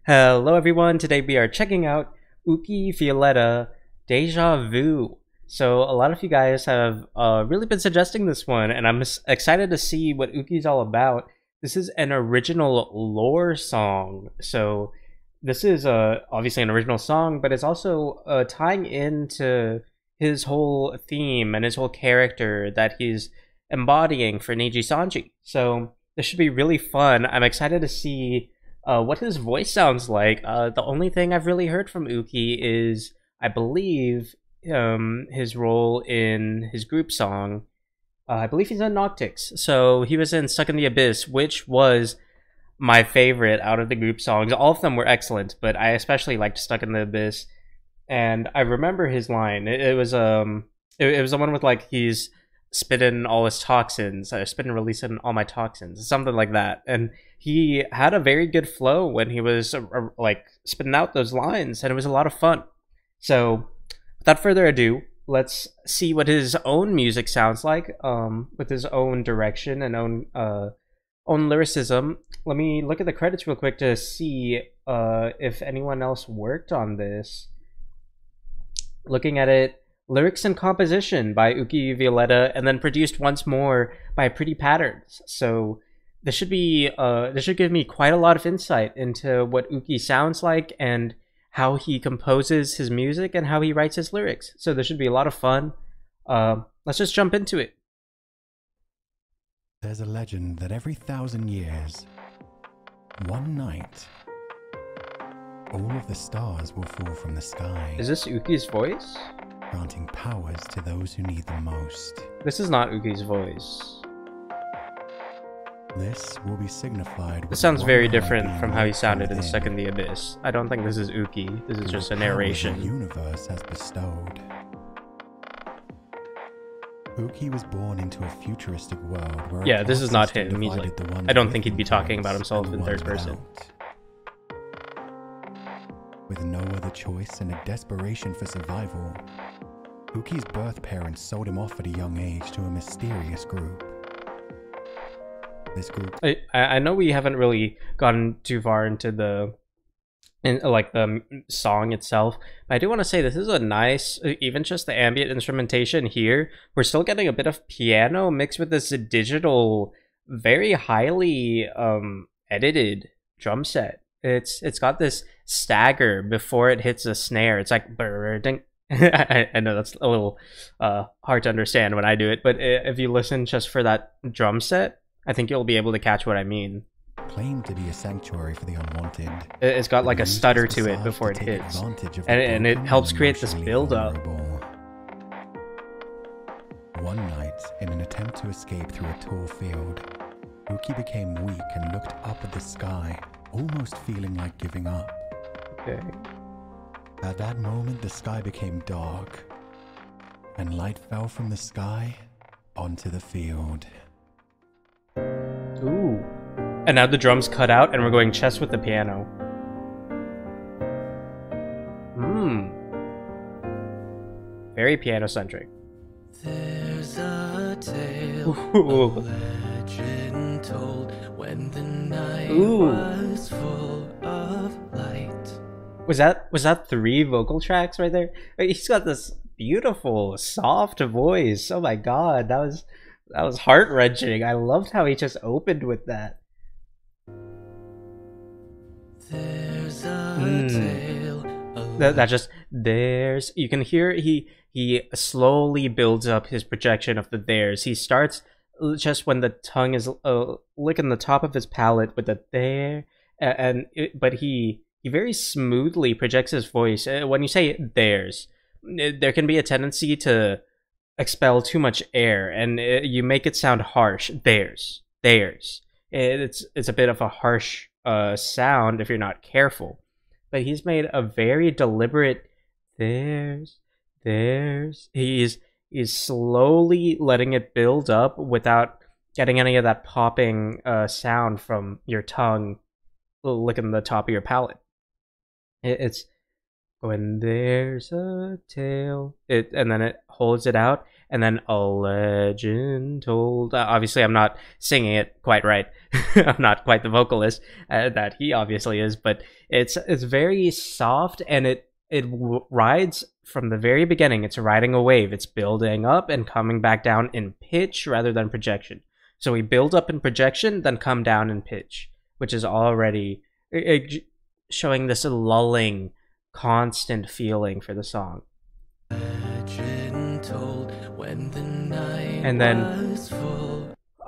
Hello everyone, today we are checking out Uki Violetta Deja Vu. So a lot of you guys have really been suggesting this one, and I'm excited to see what Uki's all about. This is an original lore song, so this is obviously an original song, but it's also tying into his whole theme and his whole character that he's embodying for Neji Sanji. So this should be really fun. I'm excited to see what his voice sounds like. The only thing I've really heard from Uki is, I believe, his role in his group song. I believe he's in Noctix. So he was in Stuck in the Abyss, which was my favorite out of the group songs. All of them were excellent, but I especially liked Stuck in the Abyss. And I remember his line. It was the one with like he's spitting all his toxins, spitting releasing all my toxins, something like that. And he had a very good flow when he was like spitting out those lines, and it was a lot of fun. So without further ado, let's see what his own music sounds like, with his own direction and own lyricism. Let me look at the credits real quick to see if anyone else worked on this. Looking at it, lyrics and composition by Uki Violetta, and then produced once more by Pretty Patterns. So this should give me quite a lot of insight into what Uki sounds like and how he composes his music and how he writes his lyrics. So this should be a lot of fun. Let's just jump into it. There's a legend that every 1,000 years, one night, all of the stars will fall from the sky. Is this Uki's voice? Granting powers to those who need them most. This is not Uki's voice. This will be signified. This sounds very different from how he sounded in Stuck in the Abyss. I don't think this is Uki. This is just a narration. The universe has bestowed. Uki was born into a futuristic world where yeah, this is not him. He's like, I don't think he'd be talking about himself in third person. With no other choice and a desperation for survival, Uki's birth parents sold him off at a young age to a mysterious group. This group... I know we haven't really gotten too far into the song itself, but I do want to say this is a nice, even just the ambient instrumentation here, we're still getting a bit of piano mixed with this digital, very highly edited drum set. It's got this stagger before it hits a snare. It's like ding. I know that's a little hard to understand when I do it, but if you listen just for that drum set, I think you'll be able to catch what I mean. Claimed to be a sanctuary for the unwanted. It's got like a stutter to it before it hits, and it helps create this build-up. One night, in an attempt to escape through a tall field, Uki became weak and looked up at the sky, almost feeling like giving up. Okay. At that moment, the sky became dark, and light fell from the sky onto the field. Ooh. And now the drums cut out, and we're going chest with the piano. Very piano-centric. There's a tale, a legend told when the night was full of light. Was that 3 vocal tracks right there? He's got this beautiful, soft voice. Oh my god, that was heart-wrenching. I loved how he just opened with that. There's a tale, that just there's, you can hear he slowly builds up his projection of the there's. He starts just when the tongue is licking the top of his palate with the there, but he very smoothly projects his voice. When you say there's, there can be a tendency to expel too much air, and you make it sound harsh. There's. It's a bit of a harsh sound if you're not careful. But he's made a very deliberate there's. He's slowly letting it build up without getting any of that popping sound from your tongue licking the top of your palate. It's When there's a tale, and then it holds it out, and then a legend told. Obviously, I'm not singing it quite right. I'm not quite the vocalist that he obviously is, but it's very soft, and it rides from the very beginning. It's riding a wave. It's building up and coming back down in pitch rather than projection. So we build up in projection, then come down in pitch, which is already showing this lulling, constant feeling for the song. And then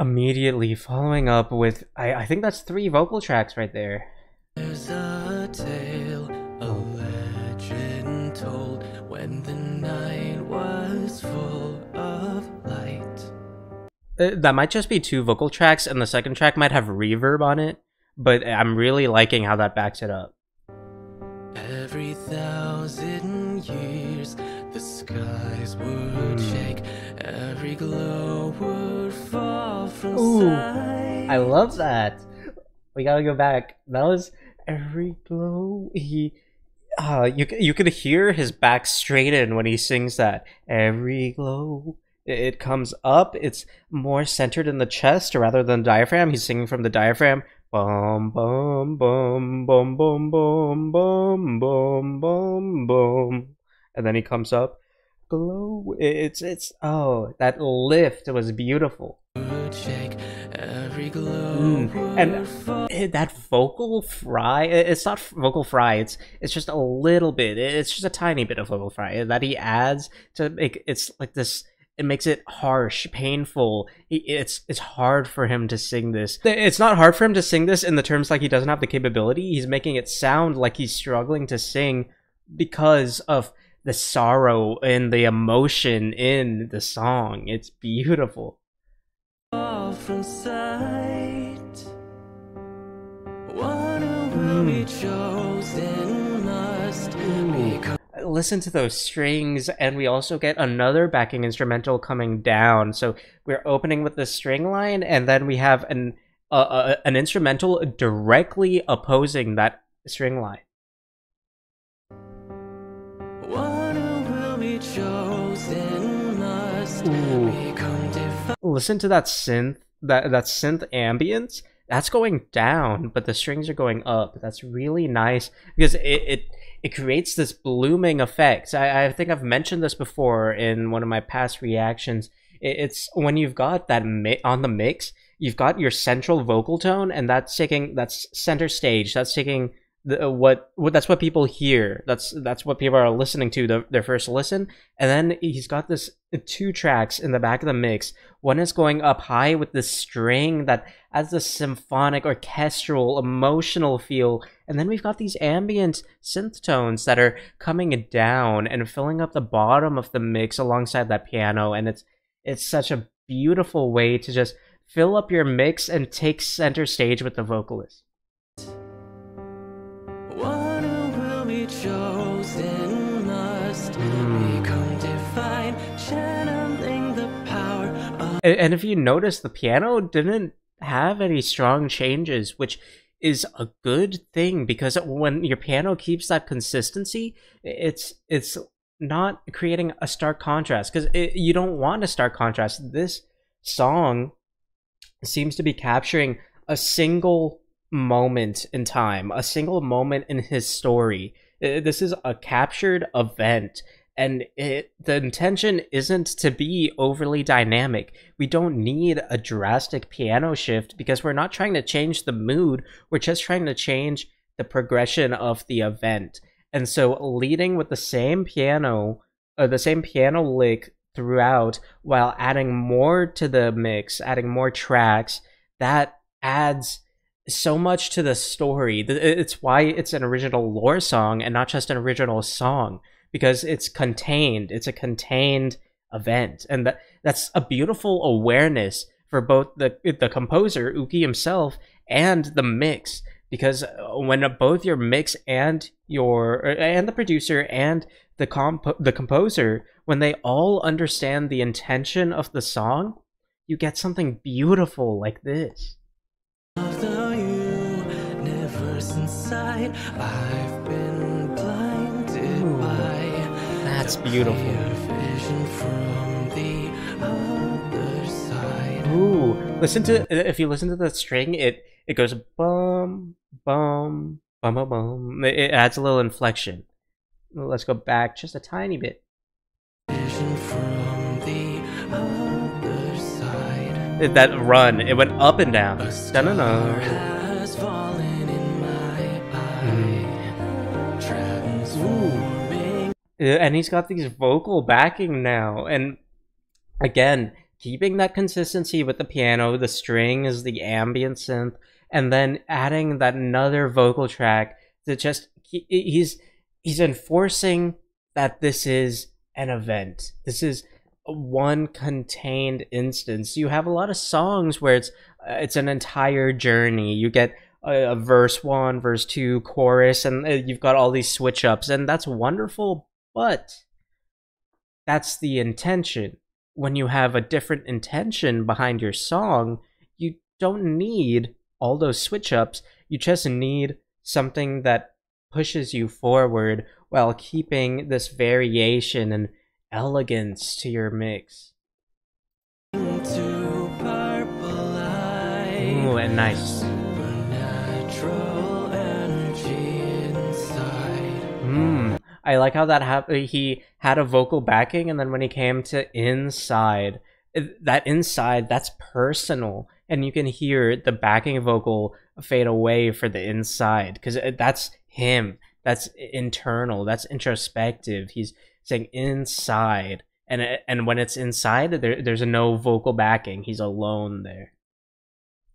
immediately following up with, I think that's 3 vocal tracks right there. There's a tale, a legend told, when the night was full of light. That might just be 2 vocal tracks, and the second track might have reverb on it, but I'm really liking how that backs it up. Every 1,000 years, the skies would shake, every glow would fall from sight. I love that. We gotta go back. That was every glow. You could hear his back straighten when he sings that. Every glow. It comes up. It's more centered in the chest rather than diaphragm. He's singing from the diaphragm. Bum bum bum bum bum bum bum bum bum bum, and then he comes up. Glow. It's oh, that lift was beautiful. Shake, every glow and that vocal fry. It's not vocal fry. It's just a little bit. It's just a tiny bit of vocal fry that he adds to make it's like this. It makes it harsh, painful. It's hard for him to sing this. It's not hard for him to sing this in the terms like he doesn't have the capability. He's making it sound like he's struggling to sing because of the sorrow and the emotion in the song. It's beautiful. From sight, one who will be chosen must become. Listen to those strings, and we also get another backing instrumental coming down. So we're opening with the string line, and then we have an instrumental directly opposing that string line. One who will be chosen must become divine. Listen to that synth, that synth ambience. That's going down, but the strings are going up. That's really nice because it creates this blooming effect. I think I've mentioned this before in one of my past reactions. It's when you've got that on the mix, you've got your central vocal tone, and that's center stage. That's taking that's what people hear. That's what people are listening to their first listen. And then he's got this 2 tracks in the back of the mix. One is going up high with this string that adds the symphonic, orchestral, emotional feel. And then we've got these ambient synth tones that are coming down and filling up the bottom of the mix alongside that piano. And it's such a beautiful way to just fill up your mix and take center stage with the vocalist. One who will be chosen must become divine, channeling the power of. And if you notice, the piano didn't have any strong changes, which is a good thing, because when your piano keeps that consistency, it's not creating a stark contrast, because you don't want a stark contrast. This song seems to be capturing a single moment in time, a single moment in his story. This is a captured event, and the intention isn't to be overly dynamic. We don't need a drastic piano shift because we're not trying to change the mood. We're just trying to change the progression of the event. And so leading with the same piano lick throughout while adding more to the mix, adding more tracks, that adds so much to the story. It's why it's an original lore song and not just an original song, because it's contained. It's a contained event, and that's a beautiful awareness for both the composer Uki himself and the mix, because when both your mix and the producer and the composer, when they all understand the intention of the song, you get something beautiful like this. Although you never inside, I've been blind it by. That's beautiful. Vision from the other side. Ooh, if you listen to the string, it goes bum bum bum bum bum. It adds a little inflection. Let's go back just a tiny bit. Vision from the other side. That run, it went up and down. Da-na-na. Has fallen in my eye. Transforming. And he's got these vocal backing now, and again, keeping that consistency with the piano, the strings, the ambient synth, and then adding that another vocal track that just he's enforcing that this is an event. This is one contained instance. You have a lot of songs where it's an entire journey. You get a verse 1, verse 2, chorus, and you've got all these switch ups, and that's wonderful, but that's the intention. When you have a different intention behind your song, you don't need all those switch ups. You just need something that pushes you forward while keeping this variation and elegance to your mix. To purple light. Ooh, and nice. Supernatural energy inside. I like how that happened. He had a vocal backing, and then when he came to inside, that inside, that's personal. And you can hear the backing vocal fade away for the inside, because that's him. That's internal. That's introspective. He's saying inside. And when it's inside, there's no vocal backing. He's alone there.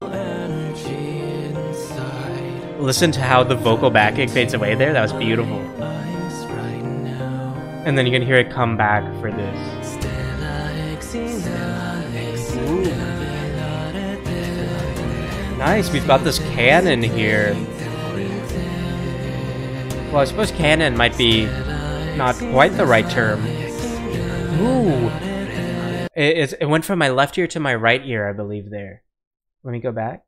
Energy inside. Listen to how the vocal backing fades away there. That was beautiful. Eyes right now. And then you can hear it come back for this. Nice, we've got this canon here. Well, I suppose canon might be not quite the right term. Ooh. It went from my left ear to my right ear, I believe, there. Let me go back.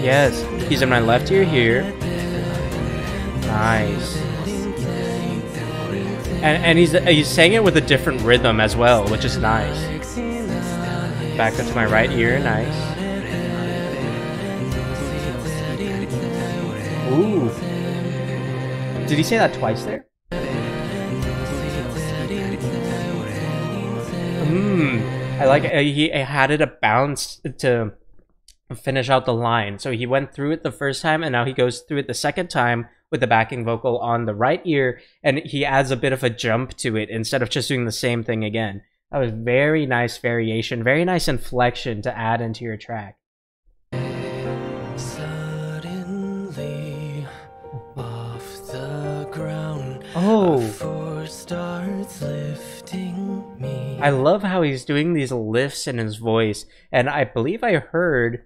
Yes, he's in my left ear here. Nice. And he's saying it with a different rhythm as well, which is nice. Back up to my right ear, nice. Ooh. Did he say that twice there? I like he had it a bounce to finish out the line. So he went through it the first time, and now he goes through it the second time with the backing vocal on the right ear, and he adds a bit of a jump to it instead of just doing the same thing again. That was very nice variation, very nice inflection to add into your track. Suddenly, off the ground, Oh, a force starts lifting me. I love how he's doing these lifts in his voice, and I believe I heard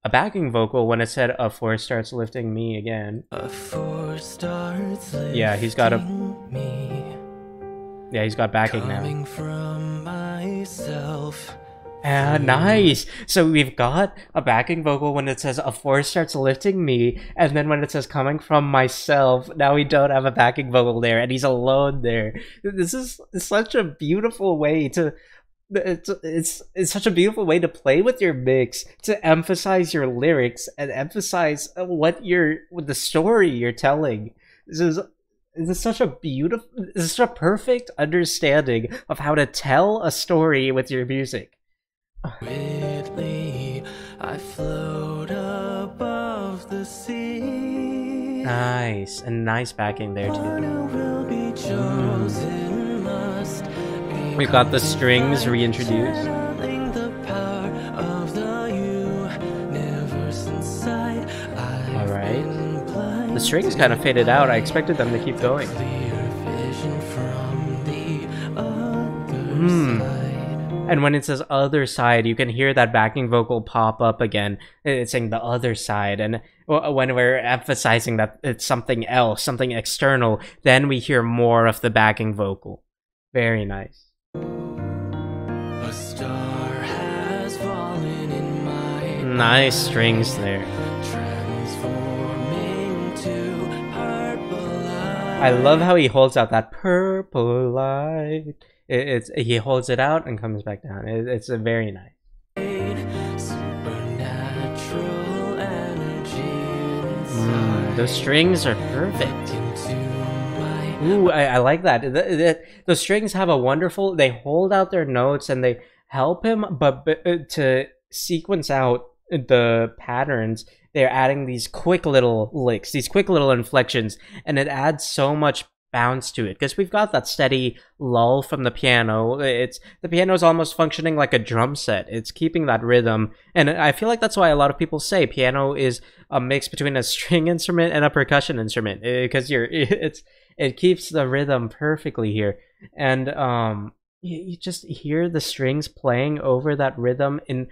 a backing vocal when it said a force starts lifting me again. A force starts lifting Yeah, he's got me. Yeah, he's got backing now. Coming from myself. Nice. So we've got a backing vocal when it says a force starts lifting me, and then when it says coming from myself, now we don't have a backing vocal there, and he's alone there. This is such a beautiful way to. It's such a beautiful way to play with your mix, to emphasize your lyrics and emphasize what the story you're telling. This is such a perfect understanding of how to tell a story with your music. Weirdly, I float above the sea. Nice, and nice backing there too. Will be chosen, must be We've got the strings reintroduced. channeling the power of the universe inside. All right. The strings kind of faded out. I expected them to keep going. Clear vision from the other side. And when it says other side, you can hear that backing vocal pop up again. It's saying the other side. And when we're emphasizing that it's something else, something external, then we hear more of the backing vocal. Very nice. A star has fallen in my Nice strings there. transforming to I love how he holds out that purple light. He holds it out and comes back down. It's a very nice. Supernatural energy inside. Those strings are perfect. Into my Ooh, I like that. The strings have a wonderful. They hold out their notes and they help him, but to sequence out the patterns, they're adding these quick little licks, these quick little inflections, and it adds so much bounce to it because we've got that steady lull from the piano. The piano is almost functioning like a drum set. It's keeping that rhythm, and I feel like that's why a lot of people say piano is a mix between a string instrument and a percussion instrument because it keeps the rhythm perfectly here, and you just hear the strings playing over that rhythm and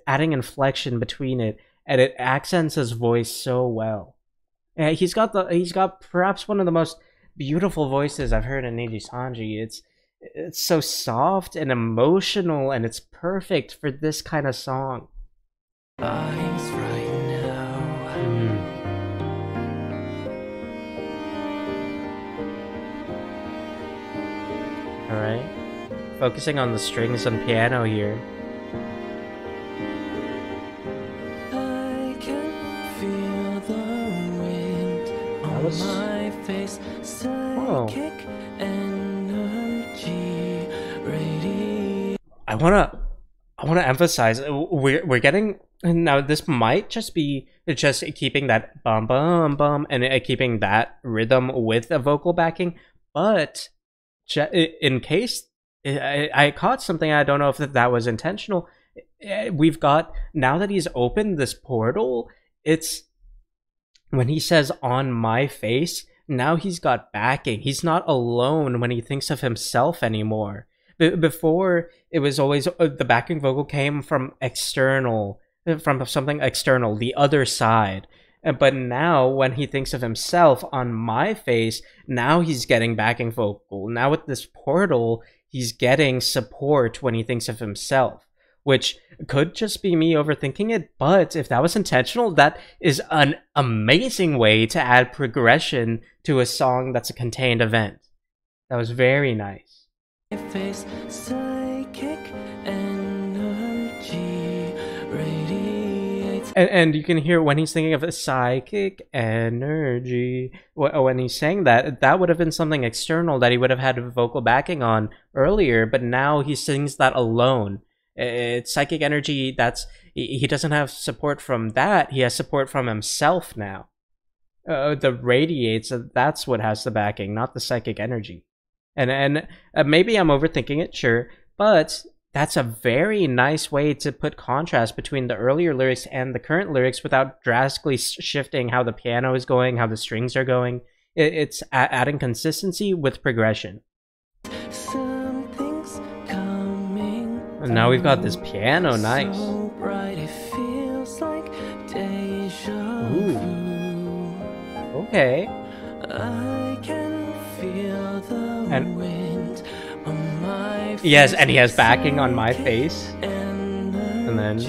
adding inflection between it, and it accents his voice so well. And he's got perhaps one of the most beautiful voices I've heard in Neji Sanji. It's so soft and emotional, and it's perfect for this kind of song. eyes right now. All right, focusing on the strings and piano here. I can feel the wind on was- my face. Psychic energy radiate. I wanna emphasize we're getting now. This might just be just keeping that bum bum bum and keeping that rhythm with a vocal backing, but in case I caught something, I don't know if that was intentional. We've got, now that he's opened this portal, it's when he says "on my face," now he's got backing. He's not alone when he thinks of himself anymore. Before, it was always the backing vocal came from external, from something external, the other side. But now, when he thinks of himself, "on my face," now he's getting backing vocal. Now with this portal, he's getting support when he thinks of himself, which could just be me overthinking it, but if that was intentional, that is an amazing way to add progression to a song that's a contained event. That was very nice. Face psychic energy radiates. And you can hear when he's thinking of a psychic energy, when he's saying that, that would have been something external that he would have had vocal backing on earlier, but now he sings that alone. It's psychic energy. He doesn't have support from that. He has support from himself now. The radiates. That's what has the backing, not the psychic energy. And maybe I'm overthinking it, sure, but that's a very nice way to put contrast between the earlier lyrics and the current lyrics without drastically shifting how the piano is going, how the strings are going. It's adding consistency with progression. Something's coming. And now we've got this piano, nice. So bright it feels like deja Ooh. vu. Okay. I can feel the And- wind on my face. Yes, and he has backing on my face. And then-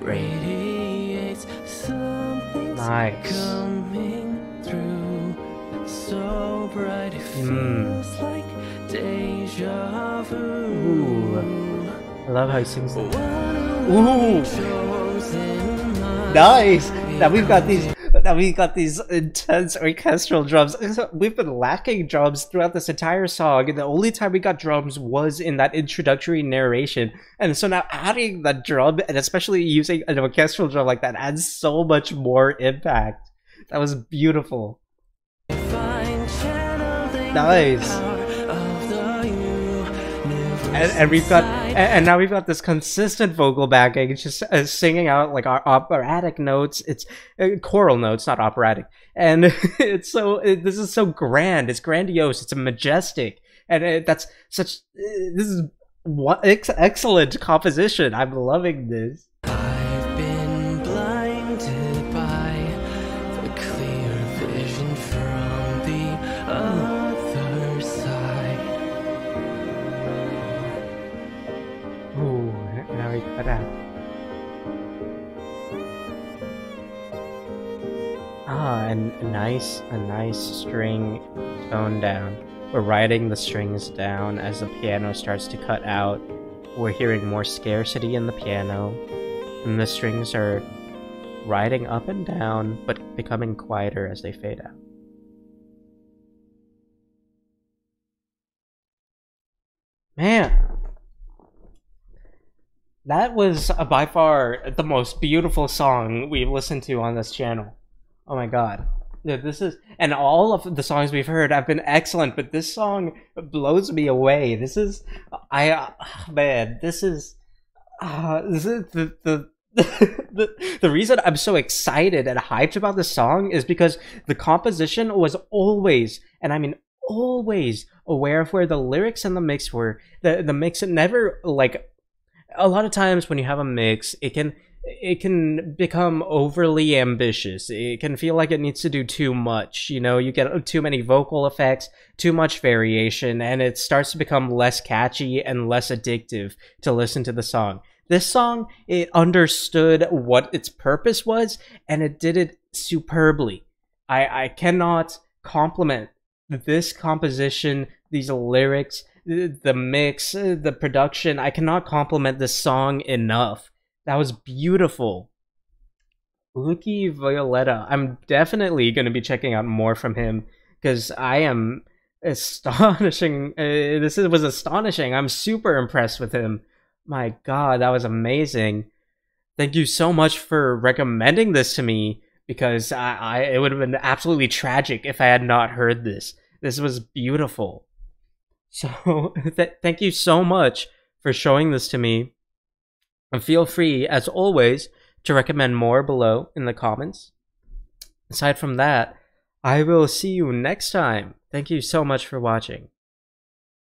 radiates. Something's Nice. coming through. So bright it feels like deja vu. Ooh. I love how he sings that. Ooh. Nice. Now we've got these intense orchestral drums. We've been lacking drums throughout this entire song, and the only time we got drums was in that introductory narration. And so now adding that drum, and especially using an orchestral drum like that, adds so much more impact. That was beautiful. Nice. And we've got, and now we've got this consistent vocal backing, just singing out like our operatic notes. It's choral notes, not operatic. And this is so grand. It's grandiose. It's majestic, and that's such. This is excellent composition. I'm loving this. I've been blinded by the clear vision from the other side. Ooh, now we cut out. And a nice string tone down. We're writing the strings down as the piano starts to cut out. We're hearing more scarcity in the piano, and the strings are riding up and down, but becoming quieter as they fade out. Man, that was by far the most beautiful song we've listened to on this channel. Oh my god. Yeah, this is, and all of the songs we've heard have been excellent, but this song blows me away. This is, man, this is the reason I'm so excited and hyped about this song is because the composition was always, and I mean always, aware of where the lyrics and the mix were. The mix never, like, a lot of times when you have a mix, it can become overly ambitious. It can feel like it needs to do too much. You know, you get too many vocal effects, too much variation, and it starts to become less catchy and less addictive to listen to the song. This song, it understood what its purpose was, and it did it superbly. I cannot compliment this composition, these lyrics, the mix, the production. I cannot compliment this song enough. That was beautiful. Lucky Violetta. I'm definitely going to be checking out more from him because I am astonishing. Was astonishing. I'm super impressed with him. My god, that was amazing. Thank you so much for recommending this to me because it would have been absolutely tragic if I had not heard this. This was beautiful. So thank you so much for showing this to me. And feel free, as always, to recommend more below in the comments. Aside from that, I will see you next time. Thank you so much for watching.